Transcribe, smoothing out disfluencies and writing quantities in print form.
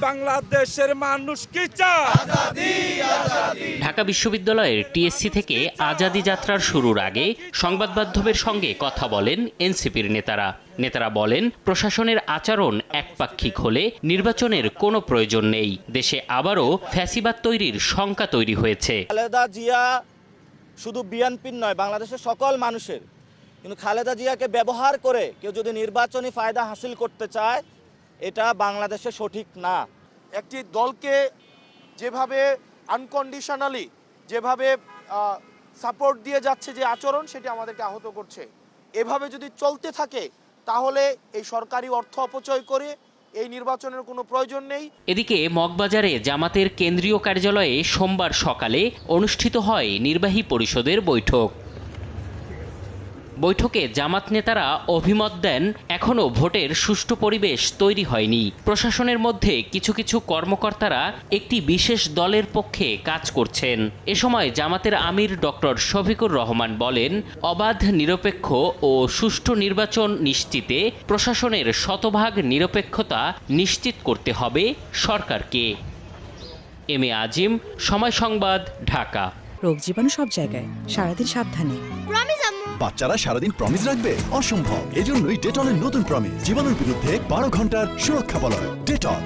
বাংলাদেশের মানুষ কি চায়? ঢাকা বিশ্ববিদ্যালয়ের টিএসসি থেকে আজাদী যাত্রার শুরুর আগে সংবাদ মাধ্যমের সঙ্গে কথা বলেন এনসিপির নেতারা বলেন প্রশাসনের আচরণ একপাক্ষিক হলে নির্বাচনের কোনো প্রয়োজন নেই। দেশে আবারও ফ্যাসিবাদ তৈরির শঙ্কা তৈরি হয়েছে। খালেদা জিয়া শুধু বিএনপির নয়, বাংলাদেশের সকল মানুষের। কিন্তু খালেদা জিয়াকে ব্যবহার করে কেউ যদি নির্বাচনী ফায়দা হাসিল করতে চায়, এটা বাংলাদেশে সঠিক না। একটি দলকে যেভাবে আনকন্ডিশনালি যেভাবে সাপোর্ট দিয়ে যাচ্ছে, যে আচরণ, সেটি আমাদেরকে আহত করছে। এভাবে যদি চলতে থাকে তাহলে এই সরকারি অর্থ অপচয় করে এই নির্বাচনের কোনো প্রয়োজন নেই। এদিকে মগবাজারে জামাতের কেন্দ্রীয় কার্যালয়ে সোমবার সকালে অনুষ্ঠিত হয় নির্বাহী পরিষদের বৈঠকে জামাত নেতারা অভিমত দেন এখনও ভোটের সুষ্ঠু পরিবেশ তৈরি হয়নি। প্রশাসনের মধ্যে কিছু কর্মকর্তারা একটি বিশেষ দলের পক্ষে কাজ করছেন। এ সময় জামাতের আমির ডক্টর শফিকুর রহমান বলেন, অবাধ, নিরপেক্ষ ও সুষ্ঠু নির্বাচন নিশ্চিতে প্রশাসনের শতভাগ নিরপেক্ষতা নিশ্চিত করতে হবে সরকারকে। এম এ আজিম, সময় সংবাদ, ঢাকা। রোগ জীবাণু সব জায়গায়, সারাদিন সাবধানে। বাচ্চারা সারাদিন প্রমিস রাখবে? অসম্ভব। এজন্যই ডেটলের নতুন প্রমিস, জীবাণুর বিরুদ্ধে 12 ঘন্টার সুরক্ষা বলয়। ডেটল।